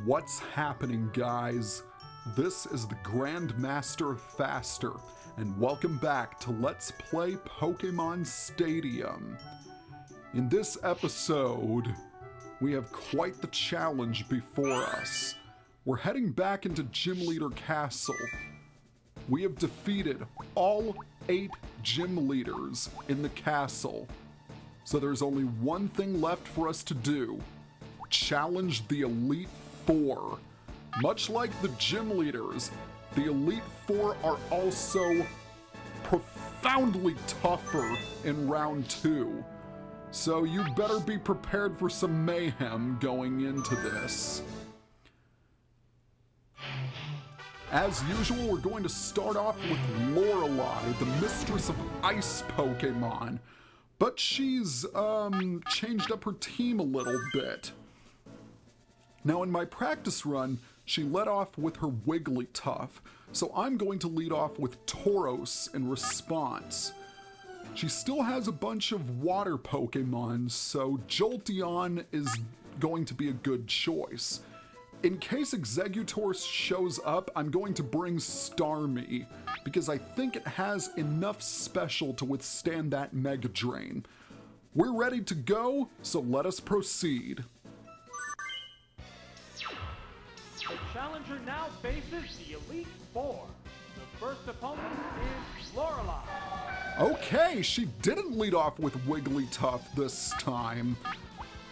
What's happening, guys? This is the Grandmaster Faster, and welcome back to Let's Play Pokemon Stadium. In this episode, we have quite the challenge before us. We're heading back into Gym Leader Castle. We have defeated all 8 gym leaders in the castle. So there's only one thing left for us to do. Challenge the Elite Four. Much like the gym leaders, the Elite Four are also profoundly tougher in round 2. So you better be prepared for some mayhem going into this. As usual, we're going to start off with Lorelei, the mistress of ice Pokemon. But she's, changed up her team a little bit. Now, in my practice run, she led off with her Wigglytuff, so I'm going to lead off with Tauros in response. She still has a bunch of water Pokemon, so Jolteon is going to be a good choice. In case Exeggutor shows up, I'm going to bring Starmie, because I think it has enough special to withstand that Mega Drain. We're ready to go, so let us proceed. The challenger now faces the Elite Four. The first opponent is Lorelei. Okay, she didn't lead off with Wigglytuff this time.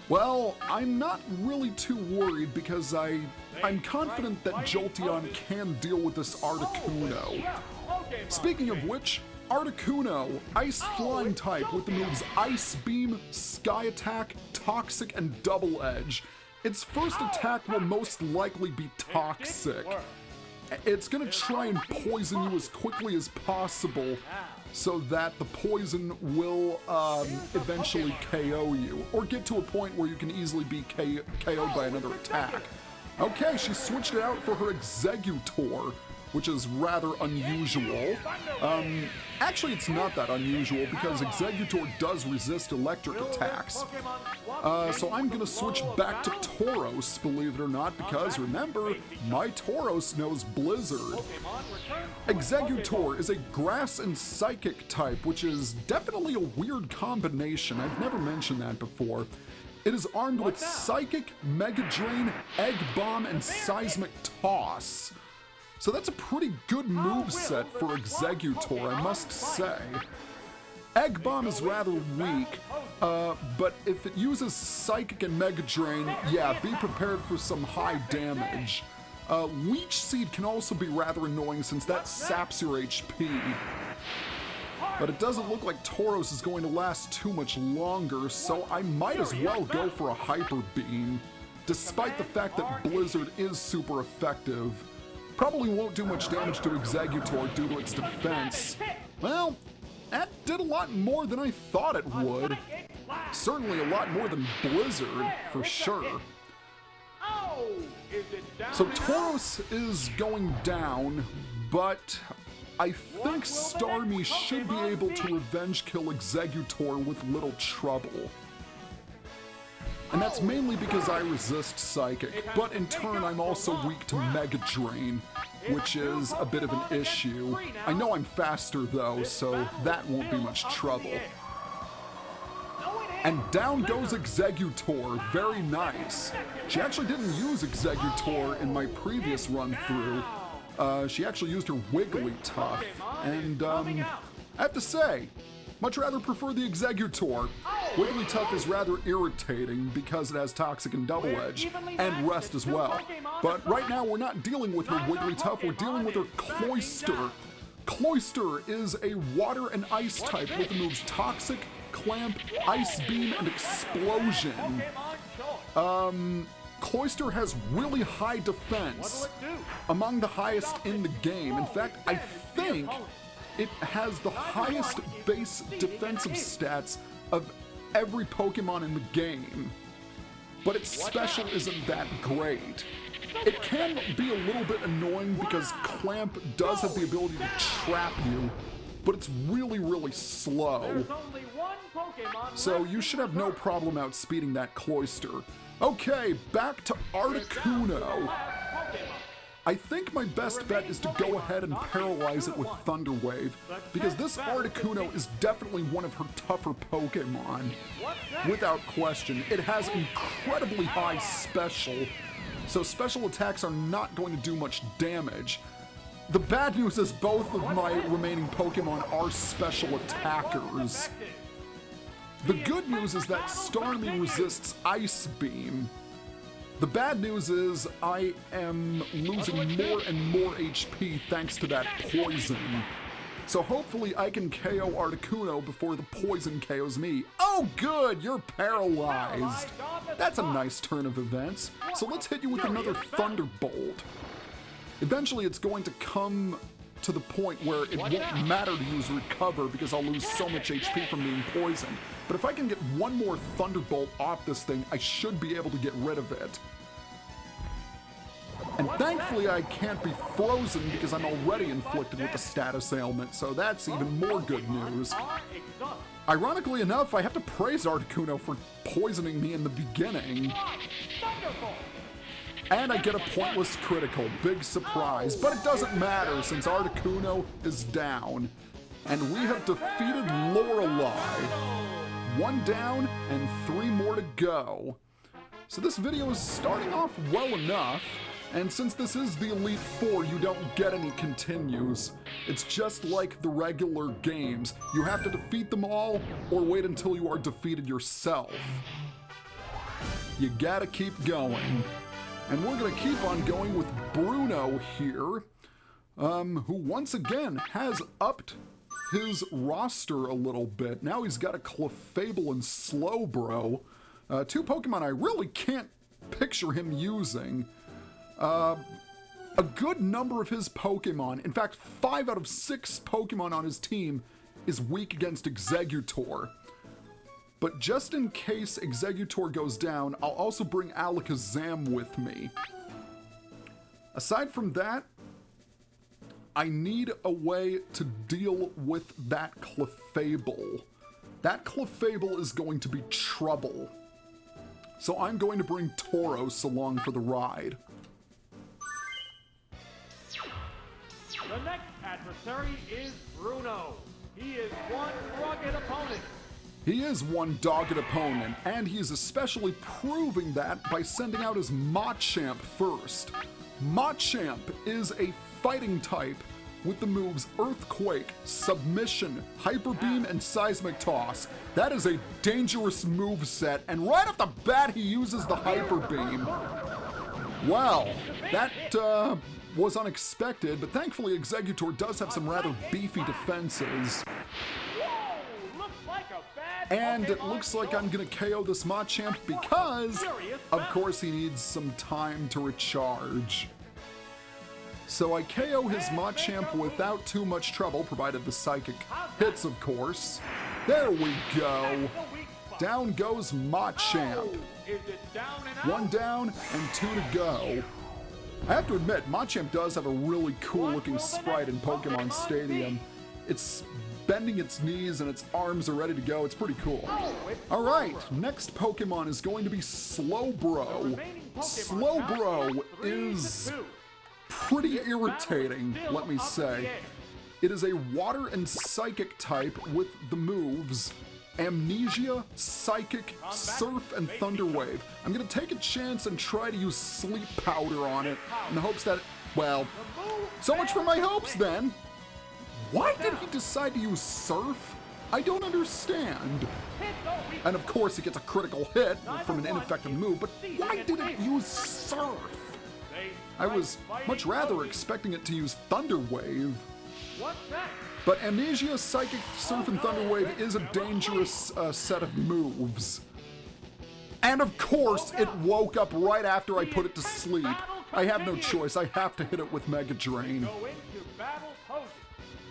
Well, I'm not really too worried because I'm confident that Jolteon can deal with this Articuno. Speaking of which, Articuno, Ice Flying type with the moves Ice Beam, Sky Attack, Toxic, and Double Edge. Its first attack will most likely be Toxic. It's gonna try and poison you as quickly as possible so that the poison will eventually KO you, or get to a point where you can easily be KO'd by another attack. Okay, she switched it out for her Exeggutor, which is rather unusual. Actually, it's not that unusual because Exeggutor does resist electric attacks. So I'm gonna switch back to Tauros, believe it or not, because remember, my Tauros knows Blizzard. Exeggutor is a grass and psychic type, which is definitely a weird combination. I've never mentioned that before. It is armed with Psychic, Mega Drain, Egg Bomb, and Seismic Toss. So that's a pretty good moveset for Exeggutor, I must say. Egg Bomb is rather weak, but if it uses Psychic and Mega Drain, yeah, be prepared for some high damage. Leech Seed can also be rather annoying since that saps your HP. But it doesn't look like Tauros is going to last too much longer, so I might as well go for a Hyper Beam, despite the fact that Blizzard is super effective. Probably won't do much damage to Exeggutor due to its defense. Well, that did a lot more than I thought it would. Certainly a lot more than Blizzard, for sure. So Tauros is going down, but I think Starmie should be able to revenge kill Exeggutor with little trouble. And that's mainly because I resist Psychic, but in turn I'm also weak to Mega Drain, which is a bit of an issue. I know I'm faster though, so that won't be much trouble. And down goes Exeggutor, very nice. She actually didn't use Exeggutor in my previous run through. She actually used her Wigglytuff, and I have to say, much rather prefer the Exeggutor. Wigglytuff is rather irritating because it has Toxic and Double Edge, and Rest as well. But right now we're not dealing with her Wigglytuff, we're dealing with her Cloister. Cloister is a water and ice type with the moves Toxic, Clamp, Ice Beam, and Explosion. Cloister has really high defense, among the highest in the game. In fact, I think it has the highest base defensive stats of every Pokemon in the game, but its special isn't that great. It can be a little bit annoying because Clamp does have the ability to trap you, but it's really, really slow. So you should have no problem outspeeding that Cloister. Okay, back to Articuno. I think my best bet is to go ahead and paralyze it with Thunder Wave, because this Articuno is definitely one of her tougher Pokemon. Without question, it has incredibly high special, so special attacks are not going to do much damage. The bad news is both of my remaining Pokemon are special attackers. The good news is that Starmie resists Ice Beam. The bad news is I am losing more and more HP thanks to that poison. So hopefully I can KO Articuno before the poison KOs me. Oh good, you're paralyzed. That's a nice turn of events. So let's hit you with another Thunderbolt. Eventually it's going to come to the point where it won't matter to use Recover because I'll lose so much HP from being poisoned. But if I can get one more Thunderbolt off this thing, I should be able to get rid of it. And thankfully I can't be frozen because I'm already inflicted with the status ailment, so that's even more good news. Ironically enough, I have to praise Articuno for poisoning me in the beginning. And I get a pointless critical, big surprise, but it doesn't matter since Articuno is down. And we have defeated Lorelei. 1 down and 3 more to go. So this video is starting off well enough, and since this is the Elite Four, you don't get any continues. It's just like the regular games. You have to defeat them all, or wait until you are defeated yourself. You gotta keep going. And we're gonna keep on going with Bruno here, who once again has upped his roster a little bit. Now he's got a Clefable and Slowbro, 2 Pokemon I really can't picture him using. A good number of his Pokemon, in fact 5 out of 6 Pokemon on his team, is weak against Exeggutor. But just in case Exeggutor goes down, I'll also bring Alakazam with me. Aside from that, I need a way to deal with that Clefable. That Clefable is going to be trouble. So I'm going to bring Tauros along for the ride. The next adversary is Bruno. He is one rugged opponent. He is one dogged opponent, and he is especially proving that by sending out his Machamp first. Machamp is a fighting type with the moves Earthquake, Submission, Hyper Beam, and Seismic Toss. That is a dangerous moveset, and right off the bat he uses the Hyper Beam. Well, that was unexpected, but thankfully Exeggutor does have some rather beefy defenses. And it looks like I'm gonna KO this Machamp because, of course, he needs some time to recharge. So I KO his Machamp without too much trouble, provided the Psychic hits, of course. There we go. Down goes Machamp. 1 down and 2 to go. I have to admit, Machamp does have a really cool looking sprite in Pokemon Stadium. It's bending its knees and its arms are ready to go. It's pretty cool. Alright, next Pokemon is going to be Slowbro. Slowbro is pretty irritating, let me say. It is a water and psychic type with the moves Amnesia, Psychic, Surf, and Thunder Wave. I'm gonna take a chance and try to use Sleep Powder on it in the hopes that, well, so much for my hopes then. Why did he decide to use Surf? I don't understand. And of course it gets a critical hit from an ineffective move, but why did it use Surf? I was much rather expecting it to use Thunder Wave. But Amnesia, Psychic, Surf, and Thunder Wave is a dangerous set of moves. And of course, it woke up right after I put it to sleep. I have no choice, I have to hit it with Mega Drain.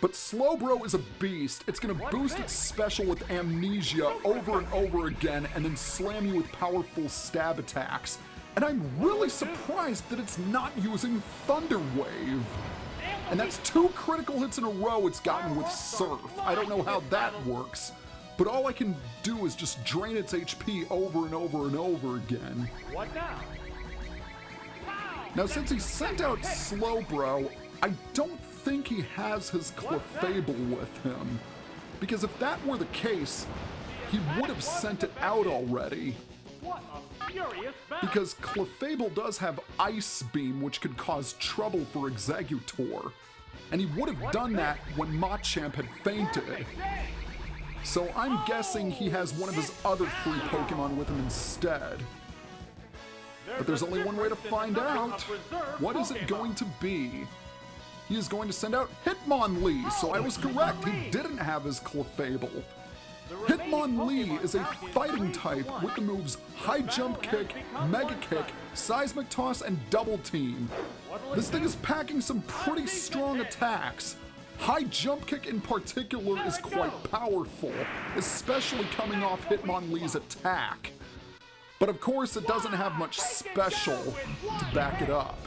But Slowbro is a beast. It's gonna boost its special with Amnesia over and over again and then slam you with powerful stab attacks. And I'm really surprised that it's not using Thunder Wave. And that's 2 critical hits in a row it's gotten with Surf. I don't know how that works. but all I can do is just drain its HP over and over and over again. What now? Now, since he sent out Slowbro, I don't think he has his Clefable with him. Because if that were the case, he would have sent it out already. What a furious battle! Because Clefable does have Ice Beam, which could cause trouble for Exeggutor. And he would have done that when Machamp had fainted. So I'm guessing he has one of his other 3 Pokemon with him instead. But there's only one way to find out. What is it going to be? He is going to send out Hitmonlee, so I was correct. He didn't have his Clefable. Hitmonlee is a fighting type with the moves High Jump Kick, Mega Kick, Seismic Toss, and Double Team. This thing is packing some pretty strong attacks. High Jump Kick in particular is quite powerful, especially coming off Hitmonlee's attack. But of course, it doesn't have much special to back it up.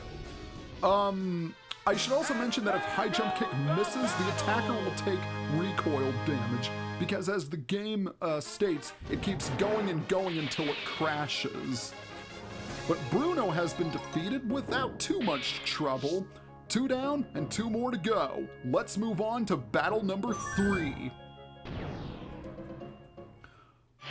I should also mention that if High Jump Kick misses, the attacker will take recoil damage, because as the game states, it keeps going and going until it crashes. But Bruno has been defeated without too much trouble. 2 down and 2 more to go. Let's move on to battle number 3.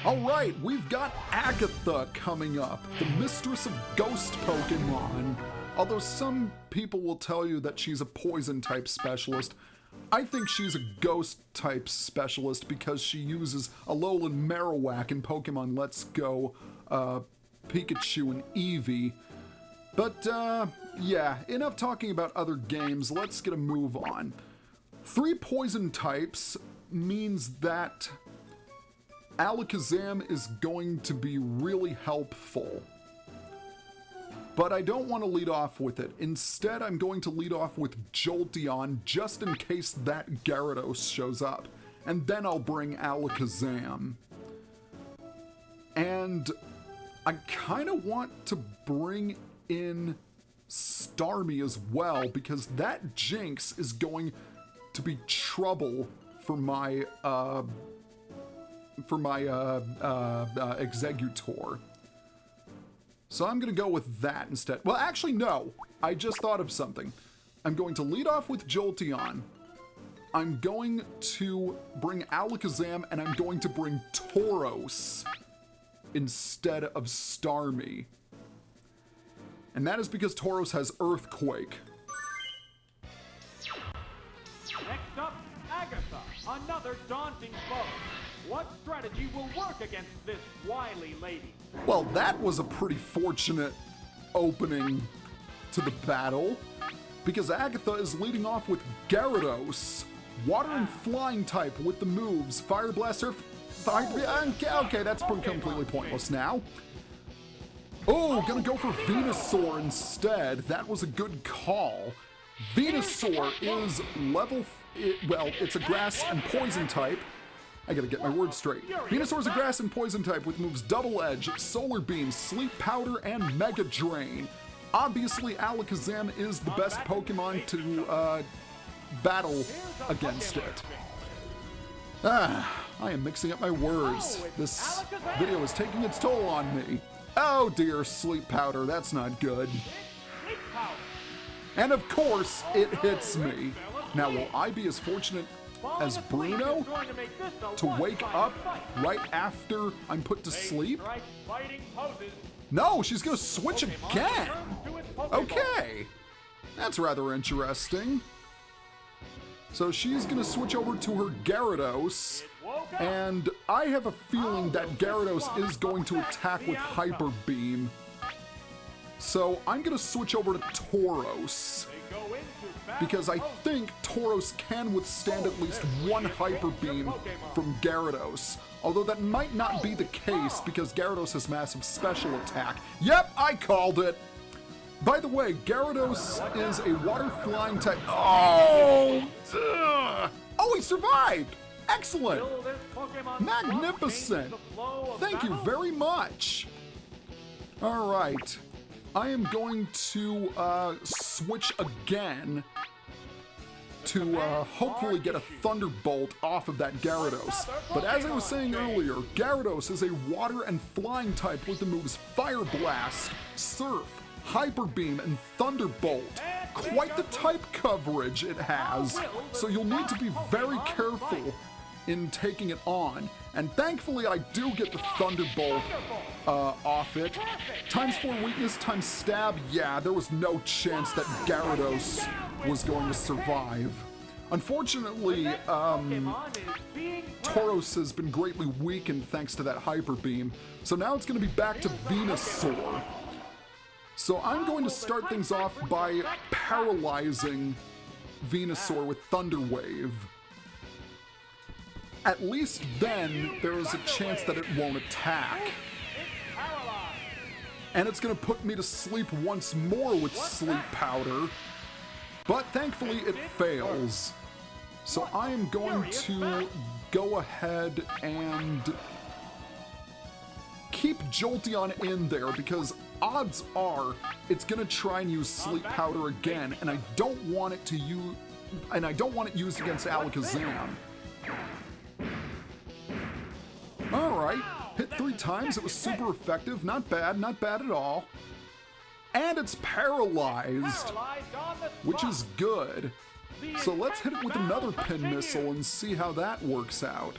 Alright, we've got Agatha coming up, the mistress of ghost Pokemon. Although some people will tell you that she's a poison-type specialist, I think she's a ghost-type specialist because she uses Alolan Marowak in Pokemon Let's Go, Pikachu and Eevee. But, yeah, enough talking about other games, let's get a move on. 3 poison types means that Alakazam is going to be really helpful. But I don't want to lead off with it. Instead, I'm going to lead off with Jolteon just in case that Gyarados shows up. And then I'll bring Alakazam. And I kind of want to bring in Starmie as well, because that Jinx is going to be trouble for my Exeggutor. So I'm going to go with that instead. Well, actually, no. I just thought of something. I'm going to lead off with Jolteon. I'm going to bring Alakazam, and I'm going to bring Tauros instead of Starmie. And that is because Tauros has Earthquake. Next up, Agatha, another daunting foe. What strategy will work against this wily lady? Well, that was a pretty fortunate opening to the battle, because Agatha is leading off with Gyarados, Water and Flying type with the moves Fire Blast, Earth, Fire... Okay, that's completely pointless now. Oh, gonna go for Venusaur instead. That was a good call. Venusaur is it's a grass and poison type. I gotta get my words straight. Venusaur is a grass and poison type with moves Double Edge, Solar Beam, Sleep Powder, and Mega Drain. Obviously, Alakazam is the best Pokemon to battle against it. I am mixing up my words. This video is taking its toll on me. Oh dear, Sleep Powder, that's not good. And of course, it hits me. Now, will I be as fortunate as Bruno to wake up right after I'm put to sleep? No, she's gonna switch again. Okay, that's rather interesting. So she's gonna switch over to her Gyarados, and I have a feeling that Gyarados is going to attack with Hyper Beam. So I'm gonna switch over to Tauros, because I think Tauros can withstand at least one Hyper Beam from Gyarados. Although that might not be the case, because Gyarados has massive special attack. Yep, I called it! By the way, Gyarados is a water flying type. Oh! Duh. Oh, he survived! Excellent! Magnificent! Thank you very much! Alright. I am going to switch again to hopefully get a Thunderbolt off of that Gyarados. But as I was saying earlier, Gyarados is a water and flying type with the moves Fire Blast, Surf, Hyper Beam, and Thunderbolt. Quite the type coverage it has, so you'll need to be very careful in taking it on. And thankfully I do get the Thunderbolt off it. Times 4 weakness, times stab, yeah, there was no chance that Gyarados was going to survive. Unfortunately, Tauros has been greatly weakened thanks to that Hyper Beam, so now it's going to be back to Venusaur. So I'm going to start things off by paralyzing Venusaur with Thunder Wave. At least then, there is a chance that it won't attack. And it's gonna put me to sleep once more with Sleep Powder. But thankfully it fails. So I am going to go ahead and keep Jolteon in there because odds are it's gonna try and use Sleep Powder again, and I don't want it to use, and I don't want it used against Alakazam. Alright, hit 3 times, it was super effective, not bad at all. And it's paralyzed, which is good. So let's hit it with another Pin Missile and see how that works out.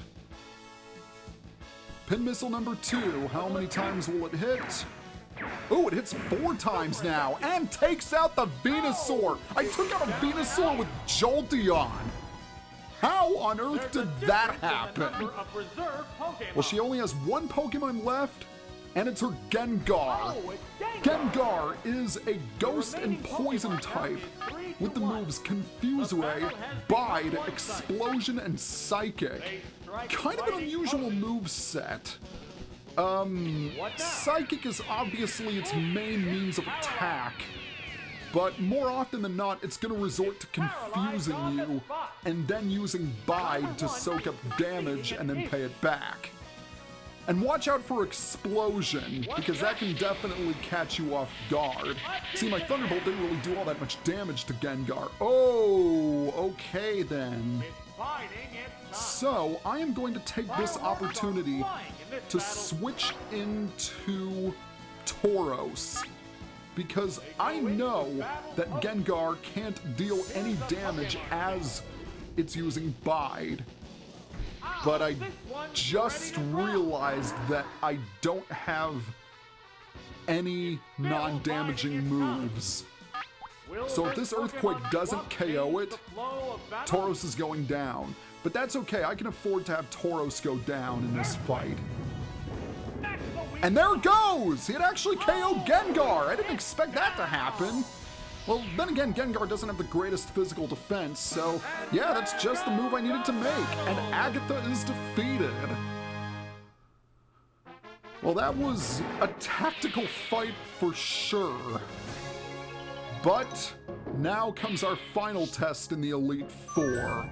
Pin Missile number 2, how many times will it hit? Oh, it hits 4 times now, and takes out the Venusaur! I took out a Venusaur with Jolteon! How on earth did that happen? Well, she only has 1 Pokemon left, and it's her Gengar. Gengar is a Ghost and Poison type with the moves Confuse Ray, Bide, Explosion, and Psychic. Kind of an unusual moveset. Psychic is obviously its main means of attack, but more often than not, it's going to resort to confusing you and then using Bide to soak up damage and then pay it back. And watch out for Explosion, because that can definitely catch you off guard. See, my Thunderbolt didn't really do all that much damage to Gengar. Oh, okay then. So, I am going to take this opportunity to switch into Tauros, because I know that Gengar can't deal any damage as it's using Bide. But I just realized that I don't have any non-damaging moves. So if this Earthquake doesn't KO it, Tauros is going down. But that's okay, I can afford to have Tauros go down in this fight. And there it goes! It actually KO'd Gengar! I didn't expect that to happen. Well, then again, Gengar doesn't have the greatest physical defense, so yeah, that's just the move I needed to make, and Agatha is defeated. Well, that was a tactical fight for sure. But now comes our final test in the Elite Four,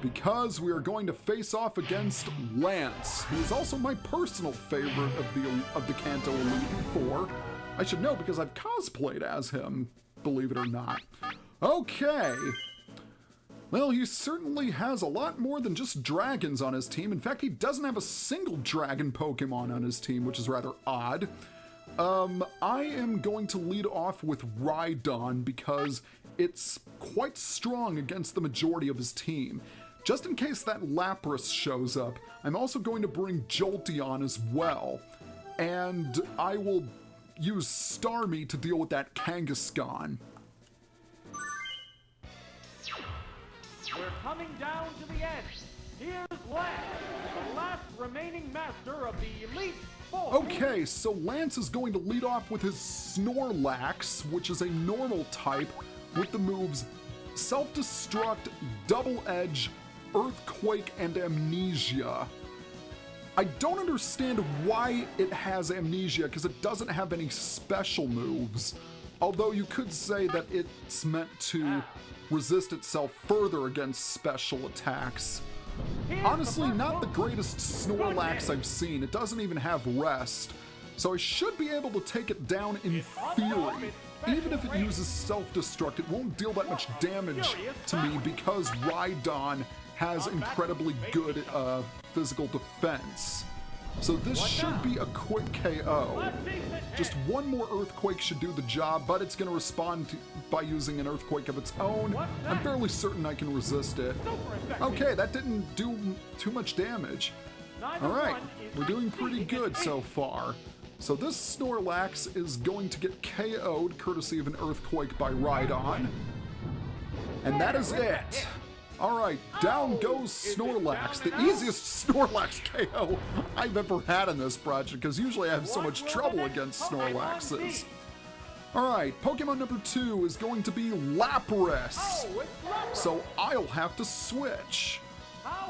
because we are going to face off against Lance, who is also my personal favorite of the Kanto Elite Four. I should know because I've cosplayed as him, believe it or not. Okay. Well, he certainly has a lot more than just dragons on his team. In fact, he doesn't have a single dragon Pokemon on his team, which is rather odd. I am going to lead off with Rhydon because it's quite strong against the majority of his team. Just in case that Lapras shows up, I'm also going to bring Jolteon as well. And I will use Starmie to deal with that Kangaskhan. We're coming down to the end. Here's Lance, the last remaining master of the Elite Four. Okay, so Lance is going to lead off with his Snorlax, which is a normal type, with the moves Self-Destruct, Double Edge, Earthquake, and Amnesia. I don't understand why it has Amnesia, because it doesn't have any special moves. Although you could say that it's meant to resist itself further against special attacks. Honestly, not the greatest Snorlax I've seen. It doesn't even have rest. So I should be able to take it down in theory. even if it uses self-destruct, it won't deal that much damage to me because Rhydon has incredibly good physical defense. So this should be a quick KO. Just one more Earthquake should do the job, but it's going to respond by using an Earthquake of its own. I'm fairly certain I can resist it. Okay, that didn't do too much damage. Alright, we're doing pretty good so far. So this Snorlax is going to get KO'd courtesy of an Earthquake by Rhydon. And that is it. Alright, down goes Snorlax, the easiest Snorlax KO I've ever had in this project, because usually I have so much trouble against Snorlaxes. Alright, Pokemon number 2 is going to be Lapras, so I'll have to switch.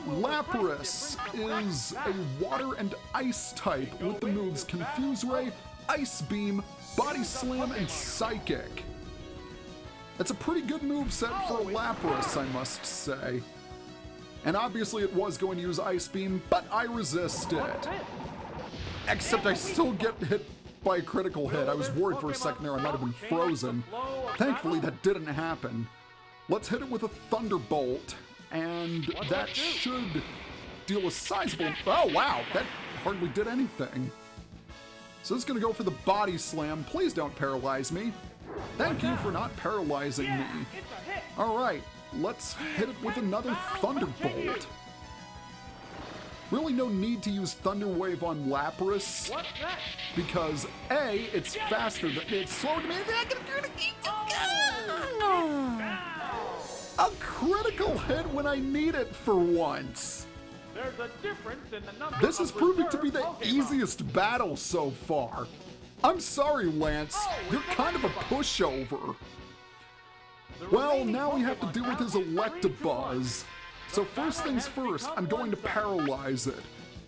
Lapras is a water and ice type with the moves Confuse Ray, Ice Beam, Body Slam, and Psychic. That's a pretty good moveset for Lapras, I must say. And obviously it was going to use Ice Beam, but I resist it. Except I still get hit by a critical hit. I was worried for a second there I might have been frozen. Thankfully that didn't happen. Let's hit it with a Thunderbolt, and that should deal a sizable... Oh wow, that hardly did anything. So it's going to go for the Body Slam. Please don't paralyze me. Thank you for not paralyzing me. Alright, let's hit it with another Thunderbolt. Really no need to use Thunder Wave on Lapras, because A, it's faster than it's slower to me. A critical hit when I need it for once. There's a difference in the number This is proving to be the easiest battle so far. I'm sorry, Lance, you're kind of a pushover. Well, now we have to deal with his Electabuzz. So first things first, I'm going to paralyze it.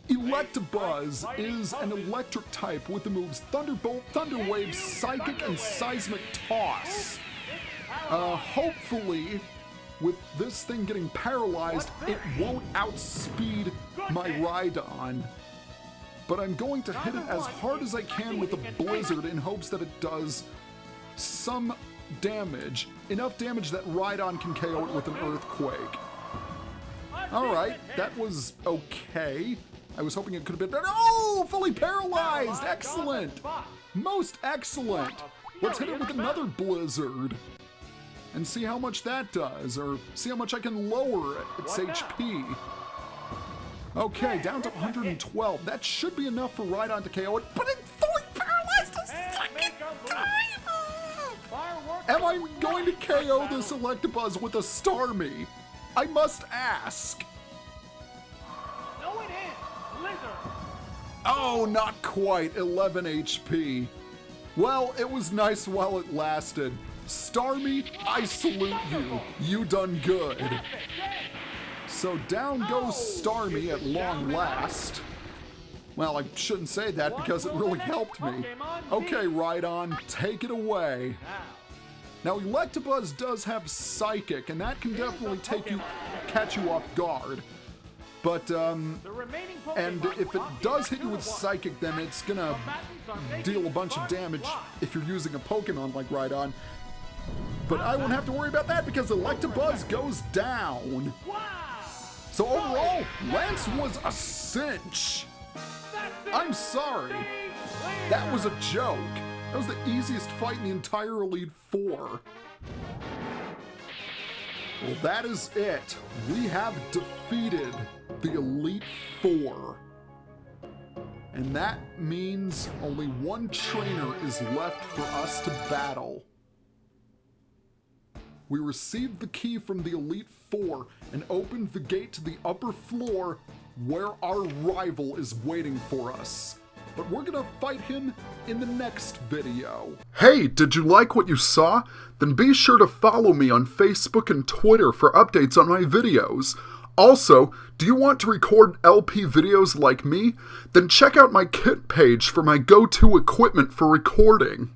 Electabuzz is an electric type with the moves Thunderbolt, Thunder Wave, Psychic, and Seismic Toss. Hopefully, with this thing getting paralyzed, it won't outspeed my Rhydon. But I'm going to hit it as hard as I can with a Blizzard in hopes that it does some damage. Enough damage that Rhydon can KO it with an Earthquake. Alright, that was okay. I was hoping it could have been better. Oh, fully paralyzed! Excellent! Most excellent! Let's hit it with another Blizzard. And see how much that does, or see how much I can lower its HP. Okay, down to 112. That should be enough for Rhydon to KO it, but it's fully paralyzed a second time! Am I going to KO this Electabuzz with a Starmie? I must ask. No, it is Blizzard. Oh, not quite. 11 HP. Well, it was nice while it lasted. Starmie, I salute you. You done good. So down goes Starmie at long last. Well, I shouldn't say that because it really helped me. Okay, Rhydon, take it away. Now, Electabuzz does have Psychic, and that can definitely catch you off guard. But, and if it does hit you with Psychic, then it's gonna deal a bunch of damage if you're using a Pokemon like Rhydon. But I won't have to worry about that because Electabuzz goes down. So overall, Lance was a cinch. I'm sorry. That was a joke. That was the easiest fight in the entire Elite Four. Well, that is it. We have defeated the Elite Four. And that means only one trainer is left for us to battle. We received the key from the Elite Four and opened the gate to the upper floor where our rival is waiting for us. But we're gonna fight him in the next video. Hey, did you like what you saw? Then be sure to follow me on Facebook and Twitter for updates on my videos. Also, do you want to record LP videos like me? Then check out my kit page for my go-to equipment for recording.